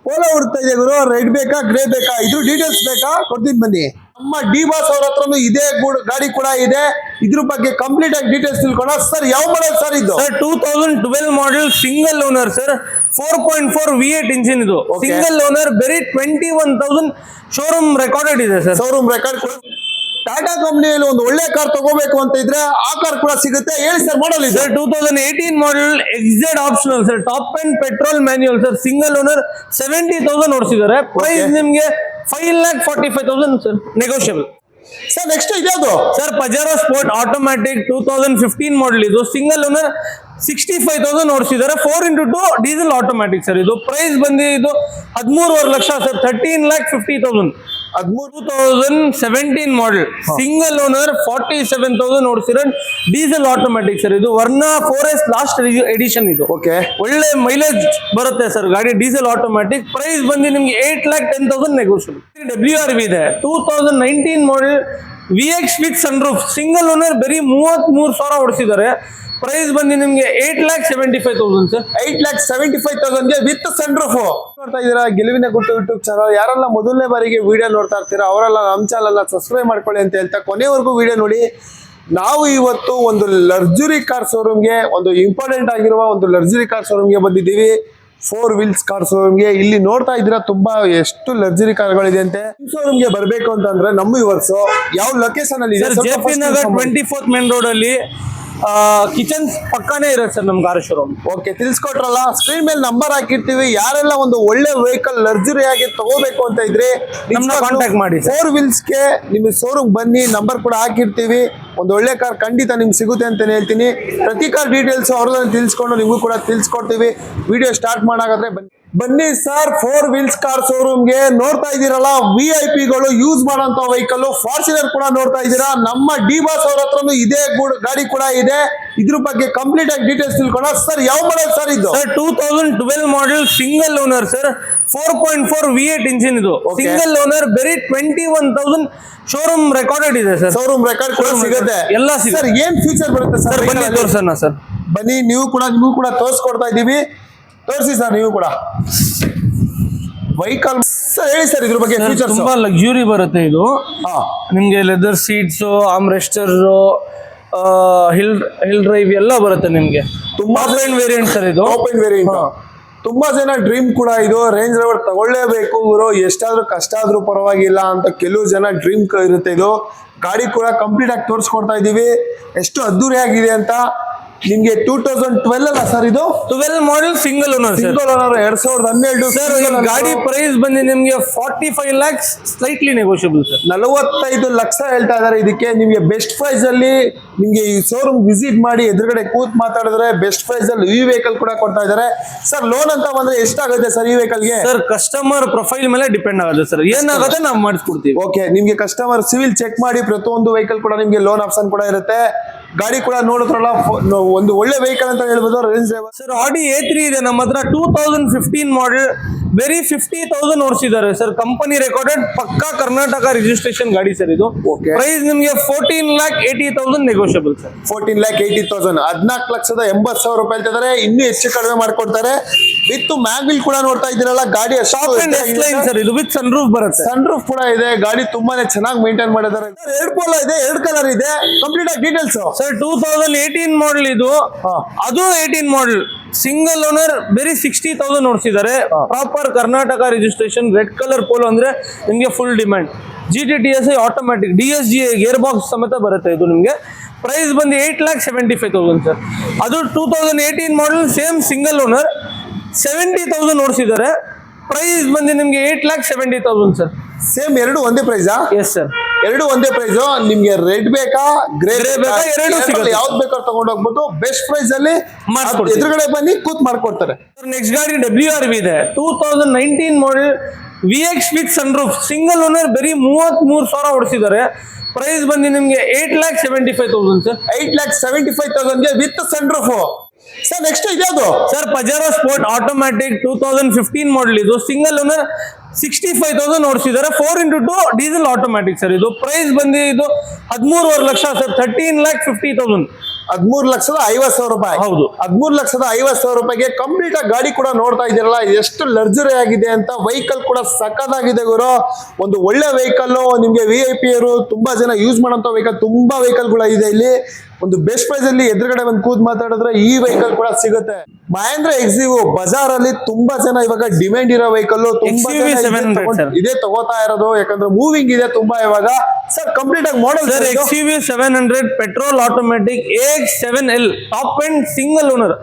Polo ಹುಡುಕ್ತಾ ಇದೆ ಗುರು. Red ಬೇಕಾ ಗ್ರೇ ಬೇಕಾ ಇದ್ರ ಡೀಟೇಲ್ಸ್ ಬೇಕಾ ಕೊಡ್ತೀನಿ ಬನ್ನಿ. ನಮ್ಮ ಡಿ ಬಾಸ್ ಅವ್ರ ಹತ್ರನು ಇದೇ ಗಾಡಿ ಕೂಡ ಇದೆ. ಇದ್ರ ಬಗ್ಗೆ ಕಂಪ್ಲೀಟ್ ಆಗಿ ಡೀಟೇಲ್ಸ್ ತಿಳ್ಕೊಳ್ಳೋಣ. ಸರ್ ಯಾವ ಮಾಡಲ್ ಸರ್ ಇದು? Sir 2012 model single owner sir, 4.4 V8 engine ಇದು. ಸಿಂಗಲ್ ಓನರ್, ಬರೀ 21,000 ಶೋರೂಮ್ ರೆಕಾರ್ಡೆಡ್ ಇದೆ ಸರ್. Showroom record. ಟಾಟಾ ಕಂಪನಿಯಲ್ಲಿ ಒಂದು ಒಳ್ಳೆ ಕಾರ್ ತಗೋಬೇಕು ಅಂತ ಇದ್ರೆ ಆ ಕಾರ್ ಕೂಡ ಸಿಗುತ್ತೆ. ಹೇಳಿ ಸರ್ ಮಾಡಲ್ ಇದೆ. Sir 2018 model XZ optional sir, top and petrol manual sir, single owner, 70,000 ಓಡಿಸಿದ್ದಾರೆ. ಪ್ರೈಸ್ ನಿಮ್ಗೆ 5,45,000 ಸರ್, ನೆಗೋಷಿಯಬಲ್. ಸರ್ ನೆಕ್ಸ್ಟ್ ಇದ್ಯಾವುದು sir? Pajero sport automatic 2015 model ಇದು. ಸಿಂಗಲ್ ಓನರ್, 65,000 ಓಡಿಸಿದ್ದಾರೆ. 4x2 diesel automatic sir. ಇದು ಪ್ರೈಸ್ ಬಂದು ಇದು 13.5 lakh sir, 13,50,000. 2017 model single owner, 47,000 ಓಡಿಸಿರೋ diesel automatic sir. ಇದು ವರ್ನಾ 4S ಲಾಸ್ಟ್ ಎಡಿಷನ್ ಇದು. ಓಕೆ, ಒಳ್ಳೆ ಮೈಲೇಜ್ ಬರುತ್ತೆ ಸರ್ ಗಾಡಿ, ಡೀಸೆಲ್ ಆಟೋಮ್ಯಾಟಿಕ್. ಪ್ರೈಸ್ ಬಂದು ನಿಮ್ಗೆ 8,10,000 ನೆಗೋಷಿಯಬಲ್. WRV ಇದೆ 2019 model VX with sunroof, single owner, ಬರೀ 33,000 ಓಡಿಸಿದ್ದಾರೆ. ಪ್ರೈಸ್ ಬಂದು ನಿಮ್ಗೆ 8,75,000 ಸರ್. 8,75,000 with sunroof. ನೋಡ್ತಾ ಇದ್ದೀರಾ ಗೆಲುವಿನ ಗುಟ್ಟು ಯೂಟ್ಯೂಬ್ ಚಾನಲ್. ಯಾರೆಲ್ಲ ಮೊದಲನೇ ಬಾರಿಗೆ ವಿಡಿಯೋ ನೋಡ್ತಾ ಇರ್ತೀರಾ ಅವರೆಲ್ಲ ನಮ್ಮ ಚಾನಲ್ ಸಬ್ಸ್ಕ್ರೈಬ್ ಮಾಡ್ಕೊಳ್ಳಿ ಅಂತ ಹೇಳ್ತಾ ಕೊನೆವರೆಗೂ ವಿಡಿಯೋ ನೋಡಿ. ನಾವು ಇವತ್ತು ಒಂದು ಲಕ್ಸುರಿ ಕಾರ್ ಶೋರೂಮ್ಗೆ, ಒಂದು ಇಂಪಾರ್ಟೆಂಟ್ ಆಗಿರುವ ಒಂದು ಲಕ್ಸುರಿ ಕಾರ್ ಶೋರೂಮ್ಗೆ ಬಂದಿದ್ದೀವಿ. 4 ವೀಲ್ಸ್ ಕಾರ್ ಶೋರೂಮ್ಗೆ. ಇಲ್ಲಿ ನೋಡ್ತಾ ಇದ್ದೀರಾ ತುಂಬಾ ಎಷ್ಟು ಲಕ್ಸುರಿ ಕಾರ್ಗಳಿದೆ ಅಂತೆ. ಶೋರೂಮ್ಗೆ ಬರಬೇಕು ಅಂತಂದ್ರೆ ನಮ್ಮ ವಿವರ್ಸ್ ಯಾವ ಲೊಕೇಶನ್ ಅಲ್ಲಿ ಇದೆ? JP Nagar 24th main road ಅಲ್ಲಿ ಕಿಚನ್ ಪಕ್ಕಾನೇ ಇರುತ್ತೆ ಸರ್ ನಮ್ಮ ಕಾರ್ ಶೋರೂಮ್. ಓಕೆ, ತಿಳಿಸ್ಕೊಟ್ರಲ್ಲ. ಸ್ಕ್ರೀನ್ ಮೇಲೆ ನಂಬರ್ ಹಾಕಿರ್ತೀವಿ. ಯಾರೆಲ್ಲ ಒಂದು ಒಳ್ಳೆ ವೆಹಿಕಲ್ ಲಕ್ಸುರಿ ಆಗಿ ತಗೋಬೇಕು ಅಂತ ಇದ್ರೆ ನಮ್ಮನ್ನ ಕಾಂಟ್ಯಾಕ್ಟ್ ಮಾಡಿ. 4 ವೀಲ್ಸ್ಗೆ ನಿಮ್ಮ ಶೋರೂಮ್ ಬನ್ನಿ, ನಂಬರ್ ಕೂಡ ಹಾಕಿರ್ತೀವಿ. ಒಂದು ಒಳ್ಳೆ ಕಾರ್ ಖಂಡಿತ ನಿಮ್ಗೆ ಸಿಗುತ್ತೆ ಅಂತಾನೆ ಹೇಳ್ತೀನಿ. ಪ್ರತಿ ಕಾರ್ ಡೀಟೇಲ್ಸ್ ಅವ್ರನ್ನ ತಿಳಿಸ್ಕೊಂಡು ನಿಮಗೂ ಕೂಡ ತಿಳಿಸ್ಕೊಡ್ತೀವಿ. ವಿಡಿಯೋ ಸ್ಟಾರ್ಟ್ ಮಾಡಾಗಾದ್ರೆ ಬನ್ನಿ ಸರ್. 4 ವೀಲ್ಸ್ ಕಾರ್ ಶೋರೂಮ್ಗೆ ನೋಡ್ತಾ ಇದ್ದೀರಲ್ಲ, VIP ಗಳು ಯೂಸ್ ಮಾಡೋಂಥ ವೆಹಿಕಲ್ ಫಾರ್ಚುನರ್ ಕೂಡ ನೋಡ್ತಾ ಇದ್ದೀರಾ. ನಮ್ಮ ಡಿ ಬಾಸ್ ಅವ್ರ ಹತ್ರನು ಇದೇ ಗಾಡಿ ಕೂಡ ಇದೆ. ಇದ್ರ ಬಗ್ಗೆ ಕಂಪ್ಲೀಟ್ ಆಗಿ ಡೀಟೇಲ್ಸ್ ತಿಳ್ಕೊಳ್ಳೋಣ. ಸರ್ ಯಾವ ಮಾಡಲ್ ಸರ್ ಇದು? Sir 2012 model single owner sir, 4.4 V8 engine ಇದು. ಸಿಂಗಲ್ ಓನರ್, ಬರೀ 21,000 ಶೋರೂಮ್ ರೆಕಾರ್ಡೆಡ್ ಇದೆ ಸರ್. ಶೋರೂಮ್ ರೆಕಾರ್ಡ್ ಕೂಡ ಸಿಗುತ್ತೆ ಎಲ್ಲ. ಸರ್ ಏನ್ ಫೀಚರ್ ಬರುತ್ತೆ ಸರ್? ಬನ್ನಿ ತೋರ್ಸೋಣ ಸರ್. ಬನ್ನಿ, ನಿಮಗೂ ಕೂಡ ತೋರಿಸ್ಕೊಡ್ತಾ ಇದ್ದೀವಿ. ತೋರಿಸಿ ಸರ್ ನೀವು ಕೂಡ ವೆಹಿಕಲ್. ಸರ್ ಹೇಳಿ ಸರ್ ಇದ್ರ ಬಗ್ಗೆ ಫೀಚರ್ಸ್. ತುಂಬಾ ಲಕ್ಸುರಿ ಬರುತ್ತೆ ಇದು. ನಿಮ್ಗೆ leather seats, arm rester, hill drive ಎಲ್ಲ ಬರುತ್ತೆ ನಿಮ್ಗೆ. ತುಂಬಾ ವೇರಿಯಂಟ್ ಸರ್ ಇದು. Open variant. ತುಂಬಾ ಜನ ಡ್ರೀಮ್ ಕೂಡ ಇದು. ರೇಂಜ್ ರೋವರ್ ತಗೊಳ್ಳೇಬೇಕು ಗುರು, ಎಷ್ಟಾದ್ರೂ ಕಷ್ಟ ಆದ್ರೂ ಪರವಾಗಿಲ್ಲ ಅಂತ ಕೆಲವು ಜನ ಡ್ರೀಮ್ ಇರುತ್ತೆ. ಇದು ಗಾಡಿ ಕೂಡ ಕಂಪ್ಲೀಟ್ ಆಗಿ ತೋರಿಸ್ಕೊಡ್ತಾ ಇದೀವಿ ಎಷ್ಟು ಅದ್ದೂರಿ ಆಗಿದೆ ಅಂತ. ನಿಮ್ಗೆ 2012 ಅಲ್ಲ ಸರ್ ಇದು? 12 ಮಾಡೆಲ್ ಸಿಂಗಲ್ ಓನರ್. 2012 ಸರ್. ಗಾಡಿ ಪ್ರೈಸ್ ಬಂದು ನಿಮ್ಗೆ 45 lakhs, slightly negotiable sir. 45 lakh ಹೇಳ್ತಾ ಇದಾರೆ ಇದಕ್ಕೆ. ನಿಮ್ಗೆ ಬೆಸ್ಟ್ ಪ್ರೈಸ್ ಅಲ್ಲಿ ನಿಮ್ಗೆ ಈ ಶೋರೂಮ್ ವಿಸಿಟ್ ಮಾಡಿ ಎದುರುಗಡೆ ಕೂತ್ ಮಾತಾಡಿದ್ರೆ ಬೆಸ್ಟ್ ಪ್ರೈಸ್ ಅಲ್ಲಿ ಈ ವೆಹಿಕಲ್ ಕೂಡ ಕೊಡ್ತಾ ಇದಾರೆ. ಸರ್ ಲೋನ್ ಅಂತ ಬಂದ್ರೆ ಎಷ್ಟಾಗುತ್ತೆ ಸರ್ ಈ ವೆಹಿಕಲ್ ಗೆ? ಸರ್ ಕಸ್ಟಮರ್ ಪ್ರೊಫೈಲ್ ಮೇಲೆ ಡಿಪೆಂಡ್ ಆಗುತ್ತೆ ಸರ್, ಏನಾಗುತ್ತೆ ನಾವು ಮಾಡಿಸ್ಕೊಡ್ತೀವಿ. ಓಕೆ, ನಿಮ್ಗೆ ಕಸ್ಟಮರ್ ಸಿವಿಲ್ ಚೆಕ್ ಮಾಡಿ ಪ್ರತಿಯೊಂದು ವೆಹಿಕಲ್ ಕೂಡ ನಿಮ್ಗೆ ಲೋನ್ ಆಪ್ಷನ್ ಕೂಡ ಇರುತ್ತೆ. ಗಾಡಿ ಕೂಡ ನೋಡಿದ್ರಲ್ಲ, ಒಂದು ಒಳ್ಳೆ ವೆಹಿಕಲ್ ಅಂತ ಹೇಳ್ಬೋದು. ರೇಂಜ್ ಸರ್ ಆಡಿ A3 ಇದೆ ನಮ್ಮ ಹತ್ರ, 2015 ಮಾಡೆಲ್, ಬರೀ 50,000 ಓಡಿಸಿದ್ದಾರೆ ಸರ್. ಕಂಪನಿ ರೆಕಾರ್ಡೆಡ್, ಪಕ್ಕಾ ಕರ್ನಾಟಕ ರಿಜಿಸ್ಟ್ರೇಷನ್ ಗಾಡಿ ಸರ್ ಇದು. ಪ್ರೈಸ್ ನಿಮ್ಗೆ 14,80,000 ನೆಗೋಷಿಯಬಲ್ ಸರ್. 14,80,000, 14,80,000 ರೂಪಾಯಿ ಹೇಳ್ತಿದ್ದಾರೆ. ಇನ್ನೂ ಹೆಚ್ಚು ಕಡಿಮೆ ಮಾಡ್ಕೊಡ್ತಾರೆ. ವಿತ್ ಮ್ಯಾಗ್ವಿಲ್ ಕೂಡ ನೋಡ್ತಾ ಇದ್ದೀರಲ್ಲ, ಗಾಡಿ ಸರ್ ಇದು ವಿತ್ ಸನ್ ರೂಫ್ ಬರುತ್ತೆ. ಸನ್ ರೂಫ್ ಕೂಡ ಇದೆ. ಗಾಡಿ ತುಂಬಾನೇ ಚೆನ್ನಾಗಿ ಮೇಂಟೈನ್ ಮಾಡಿದ್ದಾರೆ. 2 ಪೋಲ ಇದೆ, 2 ಕಲರ್ ಇದೆ. ಕಂಪ್ಲೀಟ್ ಆಗಿ ಡೀಟೇಲ್ಸ್ ಸರ್ 2018 ಮಾಡೆಲ್ ಇದು. ಅದು 18 ಮಾಡೆಲ್ ಸಿಂಗಲ್ ಓನರ್, ಬರೀ 60,000 ಓಡಿಸಿದ್ದಾರೆ. Proper Karnataka registration, red colour Polo ಅಂದ್ರೆ ನಿಮ್ಗೆ full demand. GT/TSI automatic, DSG gear box ಸಮೇತ ಬರುತ್ತೆ ಇದು ನಿಮ್ಗೆ. ಪ್ರೈಸ್ ಬಂದು 8,75,000 ಸರ್. ಅದು 2018 ಮಾಡೆಲ್, ಸೇಮ್ ಸಿಂಗಲ್ ಓನರ್, 70,000 ಓಡಿಸಿದ್ದಾರೆ. ಪ್ರೈಸ್ ಬಂದು ನಿಮ್ಗೆ 8,70,000 ಸರ್. ಸೇಮ್ ಎರಡು ಒಂದೇ ಪ್ರೈಸಾ? ಎಸ್ ಸರ್, ಎರಡು ಒಂದೇ ಪ್ರೈಸ್. ನಿಮ್ಗೆ ರೆಡ್ ಬೇಕಾ ಗ್ರೇ ಬೇಕಾ ಎರಡು ಸಿಗುತ್ತೆ. ಯಾವ್ದು ಬೇಕಾದ್ರೂ ತಗೊಂಡು ಹೋಗ್ಬೋದು. ಬೆಸ್ಟ್ ಪ್ರೈಸ್ ಅಲ್ಲಿ ಎದುರುಗಡೆ ಬನ್ನಿ ಕೂತ್ ಮಾಡ್ಕೊಡ್ತಾರೆ. ನೆಕ್ಸ್ಟ್ ಗಾಡಿ WRV ಇದೆ, 2019 model, VX with sunroof, single owner, ಬರೀ 33,000 ಓಡಿಸಿದ್ದಾರೆ. ಪ್ರೈಸ್ ಬಂದು ನಿಮ್ಗೆ 8,75,000 sir. 8,75,000 with sunroof. Sir next ಇದ್ಯಾವುದು sir? Pajero sport automatic 2015 model ಇದು. ಸಿಂಗಲ್ ಓನರ್, 65,000 ಓಡಿಸಿದ್ದಾರೆ. 4x2 diesel automatic sir. ಇದು ಪ್ರೈಸ್ ಬಂದು ಇದು 13.5 ಲಕ್ಷ ಸರ್, 13,50,000. 13,50,000 ರೂಪಾಯಿ. ಹೌದು. 13,50,000 ರೂಪಾಯಿಗೆ ಕಂಪ್ಲೀಟ್ ಆಗಿ ಗಾಡಿ ಕೂಡ ನೋಡ್ತಾ ಇದ್ದೀರಲ್ಲ, ಎಷ್ಟು ಲಕ್ಸುರಿ ಆಗಿದೆ ಅಂತ. ವೆಹಿಕಲ್ ಕೂಡ ಸಕ್ಕತ್ತಾಗಿದೆ ಗುರು. ಒಂದು ಒಳ್ಳೆ ವೆಹಿಕಲ್ ನಿಮ್ಗೆ VIP ಅವರು ತುಂಬಾ ಜನ ಯೂಸ್ ಮಾಡೋಂಥ ವೆಹಿಕಲ್, ತುಂಬಾ ವೆಹಿಕಲ್ ಕೂಡ ಇದೆ ಇಲ್ಲಿ. ಒಂದು ಬೆಸ್ಟ್ ಪ್ರೈಸ್ ಅಲ್ಲಿ ಎದುರುಗಡೆ ಒಂದು ಕೂತ್ ಮಾತಾಡಿದ್ರೆ ಈ ವೆಹಿಕಲ್ ಕೂಡ ಸಿಗುತ್ತೆ. ಮಹೇಂದ್ರ XUV ಬಜಾರ್ ಅಲ್ಲಿ ತುಂಬಾ ಜನ ಇವಾಗ ಡಿಮ್ಯಾಂಡ್ ಇರೋ ವೆಹಿಕಲ್, ತುಂಬಾ XUV 700 ಇದೇ ತಗೋತಾ ಇರೋದು, ಯಾಕಂದ್ರೆ ಮೂವಿಂಗ್ ಇದೆ ತುಂಬಾ ಇವಾಗ. ಸರ್ ಕಂಪ್ಲೀಟ್ ಆಗಿ model sir XUV 700 petrol automatic AX7L top end single owner,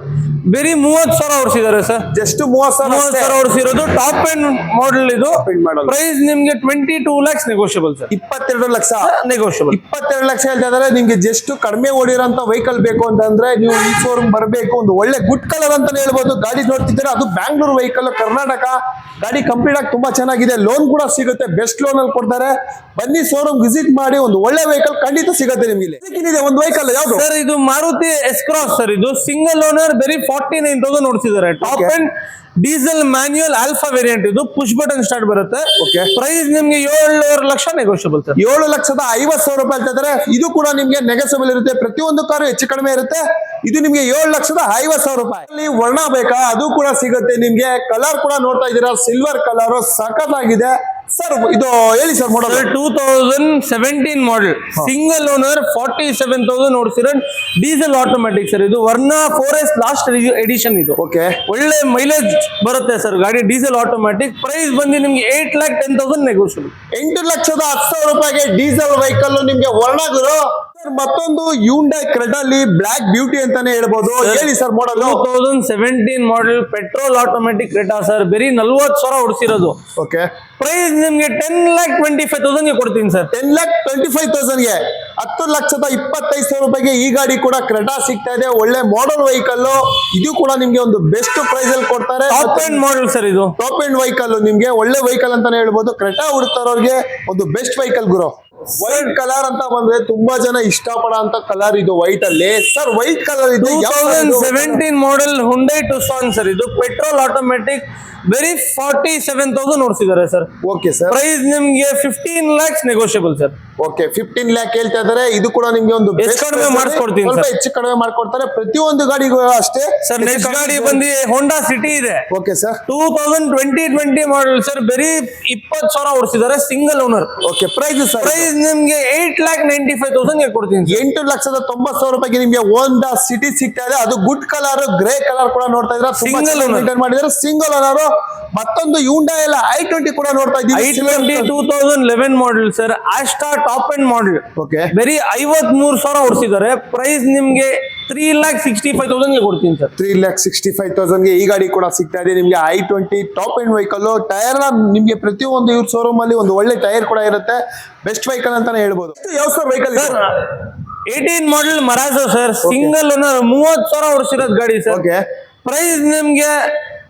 ಬರೀ 30,000 ಓಡಿಸಿದ್ದಾರೆ ಸರ್. ಜಸ್ಟ್ 30,000 ಓಡಿಸಿರೋದು ಟಾಪ್ ಎಂಡ್ ಮಾಡೆಲ್. ಇದು end model. ಪ್ರೈಸ್ ನಿಮ್ಗೆ 22 lakhs negotiable sir. 22 lakh negotiable. 22 lakh ಹೇಳ್ತಾ ಇದಾರೆ. ನಿಮ್ಗೆ ಜಸ್ಟ್ ಕಡಿಮೆ ಓಡಿರೋಂತ ವೆಹಿಕಲ್ ಬೇಕು ಅಂತಂದ್ರೆ ನೀವು ಈ ಶೋರೂಮ್ ಬರಬೇಕು. ಒಂದು ಒಳ್ಳೆ ಗುಡ್ ಕಲರ್ ಅಂತಾನೆ ಹೇಳ್ಬೋದು. ಗಾಡಿ ನೋಡ್ತಿದ್ದೀರಾ, ಅದು ಬ್ಯಾಂಗ್ಳೂರ್ ವೆಹಿಕಲ್, ಕರ್ನಾಟಕ ಗಾಡಿ. ಕಂಪ್ಲೀಟ್ ಆಗಿ ತುಂಬಾ ಚೆನ್ನಾಗಿದೆ. ಲೋನ್ ಕೂಡ ಸಿಗುತ್ತೆ, ಬೆಸ್ಟ್ ಲೋನ್ ಅಲ್ಲಿ ಕೊಡ್ತಾರೆ. ಬನ್ನಿ ಶೋರೂಮ್ ವಿಸಿಟ್ ಮಾಡಿ, ಒಂದು ಒಳ್ಳೆ ವೆಹಿಕಲ್ ಖಂಡಿತ ಸಿಗುತ್ತೆ ನಿಮ್ಗೆ. ಇಲ್ಲಿ ಒಂದು ವೆಹಿಕಲ್ ಯಾವ್ದು ಸರ್? ಇದು ಮಾರುತಿ S-Cross ಸರ್. ಇದು ಸಿಂಗಲ್ ಓನರ್, ಬರೀ 49,000 ನೋಡ್ತಿದ್ದಾರೆ. Top end diesel manual alpha variant. ಇದು ಪುಷ್ ಬಟನ್ ಸ್ಟಾರ್ಟ್ ಬರುತ್ತೆ. ಪ್ರೈಸ್ ನಿಮ್ಗೆ 7.5 ಲಕ್ಷ ನೆಗೋಷಿಯಬಲ್ ಸರ್. 7,50,000 ರೂಪಾಯಿ ಹೇಳ್ತಿದ್ದಾರೆ. ಇದು ಕೂಡ ನಿಮ್ಗೆ ನೆಗೋಷಿಯಬಲ್ ಇರುತ್ತೆ. ಪ್ರತಿಯೊಂದು ಕಾರು ಹೆಚ್ಚು ಕಡಿಮೆ ಇರುತ್ತೆ. ಇದು ನಿಮ್ಗೆ 7,50,000 ರೂಪಾಯಿ. ಅಲ್ಲಿ ವರ್ಣ ಬೇಕಾ, ಅದು ಕೂಡ ಸಿಗುತ್ತೆ ನಿಮ್ಗೆ. ಕಲರ್ ಕೂಡ ನೋಡ್ತಾ ಇದ್ದೀರಾ, ಸಿಲ್ವರ್ ಕಲರ್ ಸಖತ್ತಾಗಿದೆ. ಸರ್ ಇದು ಹೇಳಿ sir model. 2017 model, single owner, 47,000 ಓಡಿಸಿರೋ ಡೀಸೆಲ್ ಆಟೋಮೆಟಿಕ್ ಸರ್. ಇದು ವರ್ಣ 4S ಲಾಸ್ಟ್ ಎಡಿಷನ್. ಇದು ಒಳ್ಳೆ ಮೈಲೇಜ್ ಬರುತ್ತೆ ಸರ್ ಗಾಡಿ, ಡೀಸೆಲ್ ಆಟೋಮೆಟಿಕ್. ಪ್ರೈಸ್ ಬಂದು ನಿಮ್ಗೆ 8,10,000 ನೆಗೋಷಿಯಬಲ್. 8,10,000 ರೂಪಾಯಿಗೆ ಡೀಸೆಲ್ ವೆಹಿಕಲ್ ನಿಮ್ಗೆ ವರ್ಣ ಗುರು. ಮತ್ತೊಂದು ಹ್ಯುಂಡೈ ಕ್ರೆಟಾಲಿ ಬ್ಲಾಕ್ ಬ್ಯೂಟಿ ಅಂತಾನೆ ಹೇಳ್ಬೋದು. ಹೇಳಿ sir model. 2017 model petrol automatic Creta sir. ಬರೀ 40,000 ಓಡಿಸಿರೋದು. ಪ್ರೈಸ್ ನಿಮ್ಗೆ 10,25,000 ಕೊಡ್ತೀನಿ ಸರ್. 10,25,000 ಗೆ 10,25,000 ರೂಪಾಯಿಗೆ ಈ ಗಾಡಿ ಕೂಡ ಕ್ರೆಟಾ ಸಿಗ್ತಾ ಇದೆ. ಒಳ್ಳೆ ಮಾಡಲ್ ವೆಹಿಕಲ್. ಇದು ಕೂಡ ನಿಮ್ಗೆ ಒಂದು ಬೆಸ್ಟ್ ಪ್ರೈಸ್ ಅಲ್ಲಿ ಕೊಡ್ತಾರೆ. Top end model sir. ಇದು ಟಾಪ್ ಎಂಡ್ ವೆಹಿಕಲ್, ನಿಮ್ಗೆ ಒಳ್ಳೆ ವೆಹಿಕಲ್ ಅಂತಾನೆ ಹೇಳ್ಬೋದು. ಕ್ರೆಟಾ ಹುಡುಕ್ತಾರೋರ್ಗೆ ಒಂದು ಬೆಸ್ಟ್ ವೆಹಿಕಲ್ ಗುರು. ವೈಟ್ ಕಲರ್ ಅಂತ ಬಂದ್ರೆ ತುಂಬಾ ಜನ ಇಷ್ಟಪಡೋ ಅಂತ ಕಲರ್ ಇದು ವೈಟ್ ಅಲ್ಲಿ. ಸರ್ ವೈಟ್ ಕಲರ್ ಇದು 2017 ಮಾಡೆಲ್ ಹುಂಡೈ ಟುಸಾನ್ ಸರ್. ಇದು ಪೆಟ್ರೋಲ್ ಆಟೋಮೆಟಿಕ್, ಬರೀ 47,000 ಓಡಿಸಿದ್ದಾರೆ ಸರ್. Okay sir. ಪ್ರೈಸ್ ನಿಮ್ಗೆ 15 lakhs negotiable sir. Okay, 15 lakh ಹೇಳ್ತಾ ಇದಾರೆ. ಇದು ಕೂಡ ನಿಮ್ಗೆ ಒಂದು ಕಡಿಮೆ ಮಾಡ್ಕೊಡ್ತೀನಿ, ಸ್ವಲ್ಪ ಹೆಚ್ಚು ಕಡಿಮೆ ಮಾಡ್ಕೊಡ್ತಾರೆ ಪ್ರತಿಯೊಂದು ಗಾಡಿಗೂ ಅಷ್ಟೇ ಸರ್. ನೆಕ್ಸ್ಟ್ ಗಾಡಿ ಬಂದು ಹೋಂಡಾ ಸಿಟಿ ಇದೆ. Okay sir. 2020 model sir. ಬರೀ 20,000 ಓಡಿಸಿದ್ದಾರೆ, single owner. Okay, price sir? Price ನಿಮ್ಗೆ 8,95,000 ಕೊಡ್ತೀನಿ. 8,90,000 ರೂಪಾಯಿಗೆ ನಿಮ್ಗೆ ಹೋಂಡಾ ಸಿಟಿ ಸಿಗ್ತಾ ಇದೆ. ಅದು ಗುಡ್ ಕಲರ್, ಗ್ರೇ ಕಲರ್ ಕೂಡ ನೋಡ್ತಾ ಇದ್ರೆ ಸಿಂಗಲ್ ಓನರ್ ಮಾಡಿದ್ರೆ, ಸಿಂಗಲ್ ಓನರ್. ಮತ್ತೊಂದು ಹ್ಯುಂಡೈ ಎಲ್ಲ i20 ಕೂಡ ನೋಡ್ತಾ ಇದ್ದೀವಿ. i20 2011 model sir. Asta top end model. Okay, ಬರೀ 53,000 ಓಡಿಸಿದ್ದಾರೆ. ಪ್ರೈಸ್ ನಿಮ್ಗೆ 3,65,000 ಕೊಡ್ತೀನಿ ಸರ್. 3,65,000 ಗೆ ಈ ಗಾಡಿ ಕೂಡ ಸಿಗ್ತಾ ಇದೆ ನಿಮ್ಗೆ. i20 top end vehicle. Tyre ನಿಮ್ಗೆ ಪ್ರತಿಯೊಂದು ಇವ್ರ ಶೋರೂಮ್ ಅಲ್ಲಿ ಒಂದು ಒಳ್ಳೆ ಟೈರ್ ಕೂಡ ಇರುತ್ತೆ. ಬೆಸ್ಟ್ ವೆಹಿಕಲ್ ಅಂತಾನೆ ಹೇಳ್ಬೋದು. ಯಾವ sir vehicle? 18 model Marazzo sir. Single owner, 30,000 ಓಡಿಸಿರೋದು ಗಾಡಿ ಸರ್. ಓಕೆ, ಪ್ರೈಸ್ ನಿಮ್ಗೆ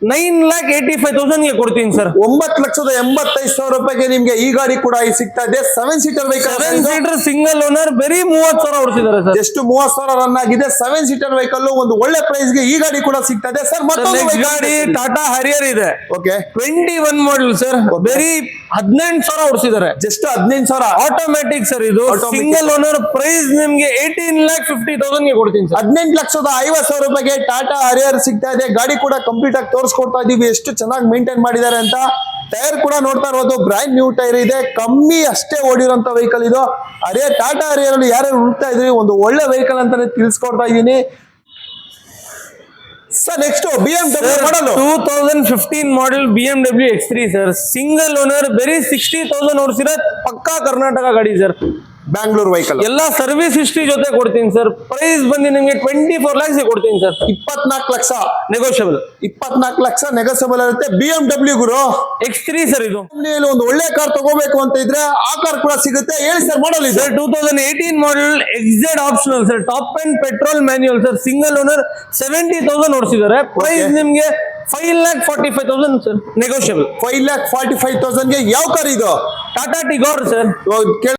9,85,000 ಕೊಡ್ತೀನಿ ಸರ್. 9,85,000 ರೂಪಾಯಿಗೆ ನಿಮ್ಗೆ ಈ ಗಾಡಿ ಕೂಡ ಸಿಗ್ತಾ ಇದೆ. 7 seater vehicle. 7 seater single owner, ಬರೀ 30,000 ಓಡಿಸಿದ್ದಾರೆ ಸರ್. ಎಷ್ಟು 30,000 ರನ್ ಆಗಿದೆ. 7 ಸೀಟರ್ ವೆಹಿಕಲ್, ಒಂದು ಒಳ್ಳೆ ಪ್ರೈಸ್ ಗೆ ಈ ಗಾಡಿ ಕೂಡ ಸಿಗ್ತಾ ಇದೆ ಸರ್. ಮತ್ತೊಂದು ಗಾಡಿ ಟಾಟಾ ಹರಿಯರ್ ಇದೆ. Okay, 21 model sir. ಬರೀ 18,000 ಓಡಿಸಿದ್ದಾರೆ. Just 18,000 automatic sir. ಇದು ಸಿಂಗಲ್ ಓನರ್. ಪ್ರೈಸ್ ನಿಮ್ಗೆ 18,50,000 ಕೊಡ್ತೀನಿ ಸರ್. 18,50,000 ರೂಪಾಯಿಗೆ ಟಾಟಾ ಹರಿಯರ್ ಸಿಗ್ತಾ ಇದೆ. ಗಾಡಿ ಕೂಡ ಕಂಪ್ಲೀಟ್ ಆಗಿ ತೋರಿಸ್ಕೊಡ್ತಾ ಇದೀವಿ ಎಷ್ಟು ಚೆನ್ನಾಗಿ ಮೇಂಟೈನ್ ಮಾಡಿದ್ದಾರೆ ಅಂತ. ಟೈರ್ ಕೂಡ ನೋಡ್ತಾ ಇರೋದು ಬ್ರ್ಯಾಂಡ್ ನ್ಯೂ ಟೈರ್ ಇದೆ. ಕಮ್ಮಿ ಅಷ್ಟೇ ಓಡಿರೋಂತ ವೆಹಿಕಲ್ ಇದು. ಟಾಟಾ ಹರಿಯರ್ ಅಲ್ಲಿ ಯಾರ್ಯಾರು ಹುಡುಕ್ತಾ ಇದ್ರಿ, ಒಂದು ಒಳ್ಳೆ ವೆಹಿಕಲ್ ಅಂತಾನೆ ತಿಳಿಸ್ಕೊಡ್ತಾ ಇದ್ದೀನಿ ಸರ್. ನೆಕ್ಸ್ಟ್ BMW ಮಾಡಲ್. 2015 model BMW X3 sir. Single owner, ಬರೀ 60,000 ಓಡಿಸಿರೋ ಪಕ್ಕಾ ಕರ್ನಾಟಕ ಗಾಡಿ ಸರ್. ಬ್ಯಾಂಗ್ಳೂರ್ ವೆಹಿಕಲ್. ಎಲ್ಲ ಸರ್ವಿಸ್ ಹಿಸ್ಟ್ರಿ ಜೊತೆ ಕೊಡ್ತೀನಿ ಸರ್. ಪ್ರೈಸ್ ಬಂದು ನಿಮಗೆ 24 lakhs ಕೊಡ್ತೀನಿ sir. 24 lakh negotiable. 24 lakh negotiable ಇರುತ್ತೆ. BMW ಗುರು X3 ಸರ್. ಇದು ಒಂದು ಒಳ್ಳೆ ಕಾರ್ ತಗೋಬೇಕು ಅಂತ ಇದ್ರೆ ಆ ಕಾರ್ ಕೂಡ ಸಿಗುತ್ತೆ. ಹೇಳಿ ಸರ್ ಮಾಡಲ್ ಇದೆ. 2018 model XZ optional sir. Top and petrol manual sir. Single owner, 70,000 ಓಡಿಸಿದ್ದಾರೆ. ಪ್ರೈಸ್ ನಿಮ್ಗೆ 5,45,000 ಸರ್. ನೆಗೋಷಿಯಬಲ್. 5,45,000 ಗೆ ಯಾವ ಕಾರ್ ಇದು? Tata Tigor sir.